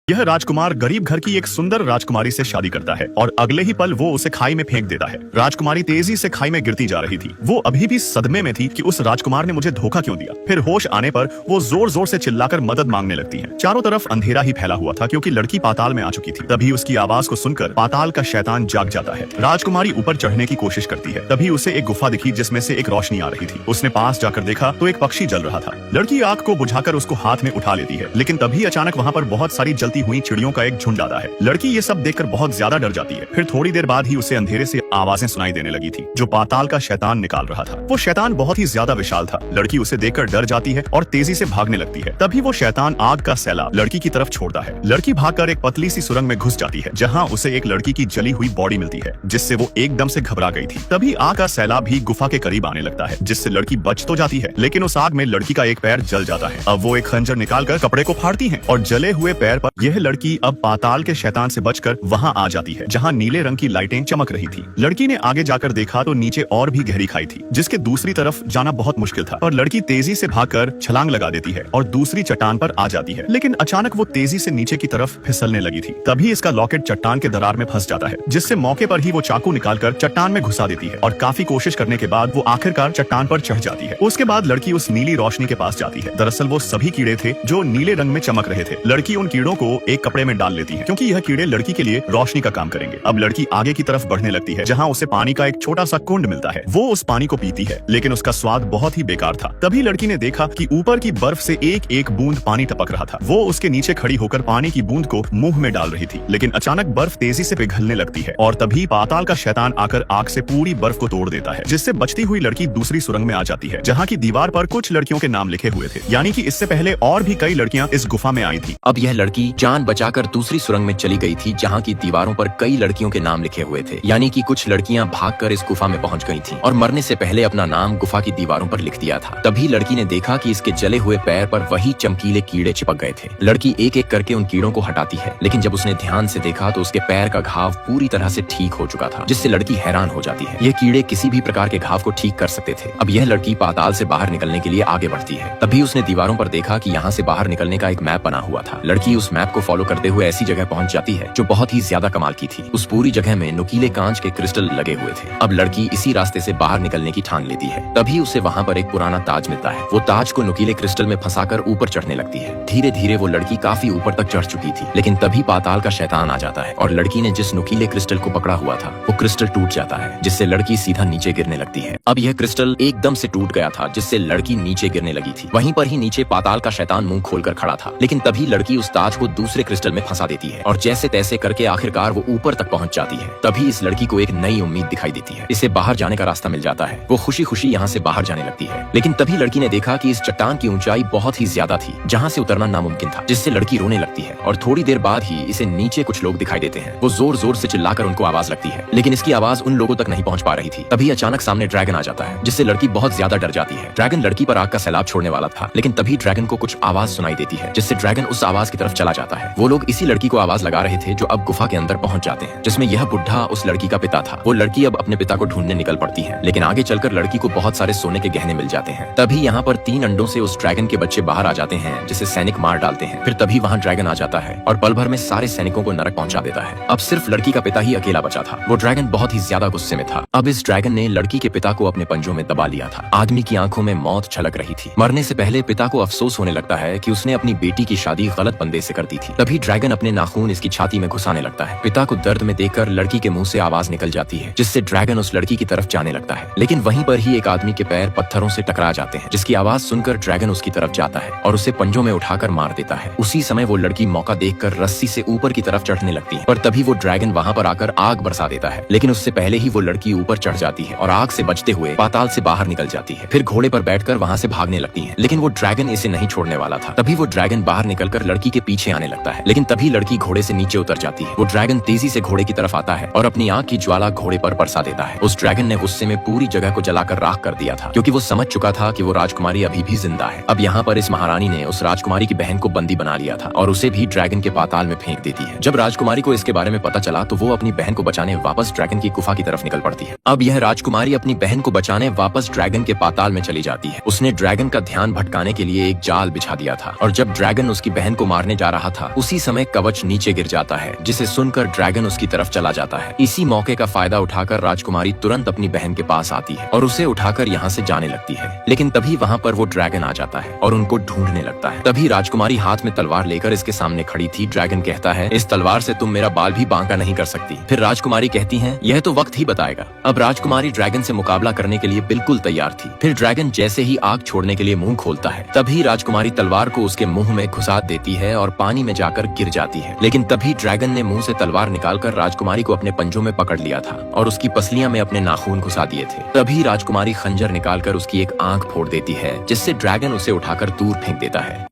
यह राजकुमार गरीब घर की एक सुंदर राजकुमारी से शादी करता है और अगले ही पल वो उसे खाई में फेंक देता है। राजकुमारी तेजी से खाई में गिरती जा रही थी। वो अभी भी सदमे में थी कि उस राजकुमार ने मुझे धोखा क्यों दिया। फिर होश आने पर वो जोर जोर से चिल्लाकर मदद मांगने लगती है। चारों तरफ अंधेरा ही फैला हुआ था क्योंकि लड़की पाताल में आ चुकी थी। तभी उसकी आवाज को सुनकर पाताल का शैतान जाग जाता है। राजकुमारी ऊपर चढ़ने की कोशिश करती है। तभी उसे एक गुफा दिखी जिसमें से एक रोशनी आ रही थी। उसने पास जाकर देखा तो एक पक्षी जल रहा था। लड़की आग को बुझाकर उसको हाथ में उठा लेती है, लेकिन तभी अचानक वहाँ पर बहुत सारी जलती हुई चिड़ियों का एक झुंड आता है। लड़की ये सब देखकर बहुत ज्यादा डर जाती है। फिर थोड़ी देर बाद ही उसे अंधेरे से आवाजें सुनाई देने लगी थी जो पाताल का शैतान निकाल रहा था। वो शैतान बहुत ही ज्यादा विशाल था। लड़की उसे देखकर डर जाती है और तेजी से भागने लगती है। तभी वो शैतान आग का सैलाब लड़की की तरफ छोड़ता है। लड़की भागकर एक पतली सी सुरंग में घुस जाती है जहाँ उसे एक लड़की की जली हुई बॉडी मिलती है जिससे वो एकदम से घबरा गई थी। तभी आग का सैलाब भी गुफा के करीब आने लगता है जिससे लड़की बच तो जाती है, लेकिन उस आग में लड़की का एक पैर जल जाता है। अब वो एक खंजर निकालकर कपड़े को फाड़ती है और जले हुए पैर पर यह लड़की अब पाताल के शैतान से बचकर वहां आ जाती है जहां नीले रंग की लाइटें चमक रही थी। लड़की ने आगे जाकर देखा तो नीचे और भी गहरी खाई थी जिसके दूसरी तरफ जाना बहुत मुश्किल था और लड़की तेजी से भागकर छलांग लगा देती है और दूसरी चट्टान पर आ जाती है। लेकिन अचानक वो तेजी से नीचे की तरफ फिसलने लगी थी। तभी इसका लॉकेट चट्टान के दरार में फंस जाता है जिससे मौके पर ही वो चाकू निकालकर चट्टान में घुसा देती है और काफी कोशिश करने के बाद वो आखिरकार चट्टान पर चढ़ जाती है। उसके बाद लड़की उस नीली रोशनी के पास जाती है। दरअसल वो सभी कीड़े थे जो नीले रंग में चमक रहे थे। लड़की उन कीड़ों को एक कपड़े में डाल लेती है क्योंकि यह कीड़े लड़की के लिए रोशनी का काम करेंगे। अब लड़की आगे की तरफ बढ़ने लगती है जहां उसे पानी का एक छोटा सा कुंड मिलता है। वो उस पानी को पीती है लेकिन उसका स्वाद बहुत ही बेकार था। तभी लड़की ने देखा कि ऊपर की बर्फ से एक एक बूंद पानी टपक रहा था। वो उसके नीचे खड़ी होकर पानी की बूंद को मुंह में डाल रही थी, लेकिन अचानक बर्फ तेजी से पिघलने लगती है और तभी पाताल का शैतान आकर आग से पूरी बर्फ को तोड़ देता है जिससे बचती हुई लड़की दूसरी सुरंग में आ जाती है जहाँ की दीवार पर कुछ लड़कियों के नाम लिखे हुए थे, यानी कि इससे पहले और भी कई लड़कियां इस गुफा में आई थी। अब यह लड़की जान बचाकर दूसरी सुरंग में चली गई थी जहाँ की दीवारों पर कई लड़कियों के नाम लिखे हुए थे, यानी कि कुछ लड़कियां भागकर इस गुफा में पहुंच गई थीं और मरने से पहले अपना नाम गुफा की दीवारों पर लिख दिया था। तभी लड़की ने देखा कि इसके जले हुए पैर पर वही चमकीले कीड़े चिपक गए थे। लड़की एक एक करके उन कीड़ों को हटाती है, लेकिन जब उसने ध्यान से देखा तो उसके पैर का घाव पूरी तरह से ठीक हो चुका था, जिससे लड़की हैरान हो जाती है। ये कीड़े किसी भी प्रकार के घाव को ठीक कर सकते थे। अब यह लड़की पाताल से बाहर निकलने के लिए आगे बढ़ती है। तभी उसने दीवारों पर देखा कि यहाँ से बाहर निकलने का एक मैप बना हुआ था। लड़की उस मैप को फॉलो करते हुए ऐसी जगह पहुंच जाती है जो बहुत ही ज्यादा कमाल की थी। उस पूरी जगह में नुकीले कांच के क्रिस्टल लगे हुए थे। अब लड़की इसी रास्ते से बाहर निकलने की ठान लेती है। तभी उसे वहाँ पर एक पुराना ताज मिलता है। वो ताज को नुकीले क्रिस्टल में फंसाकर ऊपर चढ़ने लगती है। धीरे धीरे वो लड़की काफी ऊपर तक चढ़ चुकी थी, लेकिन तभी पाताल का शैतान आ जाता है और लड़की ने जिस नुकीले क्रिस्टल को पकड़ा हुआ था वो क्रिस्टल टूट जाता है, जिससे लड़की सीधा नीचे गिरने लगती है। अब यह क्रिस्टल एकदम से टूट गया था जिससे लड़की नीचे गिरने लगी थी। वहीं पर ही नीचे पाताल का शैतान मुंह खोलकर खड़ा था, लेकिन तभी लड़की उस ताज को दूसरे क्रिस्टल में फंसा देती है और जैसे तैसे करके आखिरकार वो ऊपर तक पहुंच जाती है। तभी इस लड़की को एक नई उम्मीद दिखाई देती है। इसे बाहर जाने का रास्ता मिल जाता है। वो खुशी खुशी यहाँ से बाहर जाने लगती है, लेकिन तभी लड़की ने देखा कि इस चट्टान की ऊंचाई बहुत ही ज्यादा थी जहाँ से उतरना नामुमकिन था, जिससे लड़की रोने लगती है और थोड़ी देर बाद ही इसे नीचे कुछ लोग दिखाई देते हैं। वो जोर जोर से चिल्लाकर उनको आवाज लगती है, लेकिन इसकी आवाज उन लोगों तक नहीं पहुंच पा रही थी। तभी अचानक सामने ड्रैगन आ जाता है जिससे लड़की बहुत ज्यादा डर जाती है। ड्रैगन लड़की पर आग का सैलाब छोड़ने वाला था, लेकिन तभी ड्रैगन को कुछ आवाज सुनाई देती है जिससे ड्रैगन उस आवाज की तरफ चला जाता है। वो लोग इसी लड़की को आवाज लगा रहे थे जो अब गुफा के अंदर पहुंच जाते हैं, जिसमें यह बुढ़ा उस लड़की का पिता था। वो लड़की अब अपने पिता को ढूंढने निकल पड़ती है, लेकिन आगे चलकर लड़की को बहुत सारे सोने के गहने मिल जाते हैं। तभी यहाँ पर 3 अंडों से उस ड्रैगन के बच्चे बाहर आ जाते हैं जिसे सैनिक मार डालते हैं। फिर तभी वहाँ ड्रैगन आ जाता है और पल भर में सारे सैनिकों को नरक पहुंचा देता है। अब सिर्फ लड़की का पिता ही अकेला बचा था। वो ड्रैगन बहुत ही ज्यादा गुस्से में था। अब इस ड्रैगन ने लड़की के पिता को अपने पंजों में दबा लिया था। आदमी की आंखों में मौत छलक रही थी। मरने से पहले पिता को अफसोस होने लगता है कि उसने अपनी बेटी की शादी गलत बंदे से कर दी थी। तभी ड्रैगन अपने नाखून इसकी छाती में घुसाने लगता है। पिता को दर्द में देखकर लड़की के मुंह से आवाज निकल जाती है, जिससे ड्रैगन उस लड़की की तरफ जाने लगता है, लेकिन वहीं पर ही एक आदमी के पैर पत्थरों से टकरा जाते हैं, जिसकी आवाज सुनकर ड्रैगन उसकी तरफ जाता है और उसे पंजों में उठाकर मार देता है। उसी समय वो लड़की मौका देखकर रस्सी से ऊपर की तरफ चढ़ने लगती है, पर तभी वो ड्रैगन वहाँ पर आकर आग बरसा देता है, लेकिन उससे पहले ही वो लड़की ऊपर चढ़ जाती है और आग से बचते हुए पाताल से बाहर निकल जाती है। फिर घोड़े पर बैठकर वहाँ से भागने लगती है, लेकिन वो ड्रैगन इसे नहीं छोड़ने वाला था। तभी वो ड्रैगन बाहर निकलकर लड़की के पीछे आने लगता है, लेकिन तभी लड़की घोड़े से नीचे उतर जाती है। वो ड्रैगन तेजी से घोड़े की तरफ आता है और अपनी आग की ज्वाला घोड़े पर बरसा देता है। उस ड्रैगन ने गुस्से में पूरी जगह को जलाकर राख कर दिया था, क्योंकि वो समझ चुका था कि वो राजकुमारी अभी भी जिंदा है। अब यहाँ पर इस महारानी ने उस राजकुमारी की बहन को बंदी बना लिया था और उसे भी ड्रैगन के पाताल में फेंक देती है। जब राजकुमारी को इसके बारे में पता चला तो वो अपनी बहन को बचाने वापस ड्रैगन की गुफा की तरफ निकल पड़ती है। अब यह राजकुमारी अपनी बहन को बचाने वापस ड्रैगन के पाताल में चली जाती है। उसने ड्रैगन का ध्यान भटकाने के लिए एक जाल बिछा दिया था और जब ड्रैगन उसकी बहन को मारने जा रहा था। उसी समय कवच नीचे गिर जाता है, जिसे सुनकर ड्रैगन उसकी तरफ चला जाता है। इसी मौके का फायदा उठाकर राजकुमारी तुरंत अपनी बहन के पास आती है और उसे उठाकर यहाँ से जाने लगती है। लेकिन तभी वहाँ पर वो ड्रैगन आ जाता है और उनको ढूंढने लगता है। तभी राजकुमारी हाथ में तलवार लेकर इसके सामने खड़ी थी। ड्रैगन कहता है, इस तलवार से तुम मेरा बाल भी बांका नहीं कर सकती। फिर राजकुमारी कहती है, यह तो वक्त ही बताएगा। अब राजकुमारी ड्रैगन से मुकाबला करने के लिए बिल्कुल तैयार थी। फिर ड्रैगन जैसे ही आग छोड़ने के लिए मुंह खोलता है, तभी राजकुमारी तलवार को उसके मुंह में घुसा देती है और पानी में जाकर गिर जाती है। लेकिन तभी ड्रैगन ने मुंह से तलवार निकालकर राजकुमारी को अपने पंजों में पकड़ लिया था और उसकी पसलियां में अपने नाखून घुसा दिए थे। तभी राजकुमारी खंजर निकालकर उसकी एक आंख फोड़ देती है, जिससे ड्रैगन उसे उठाकर दूर फेंक देता है।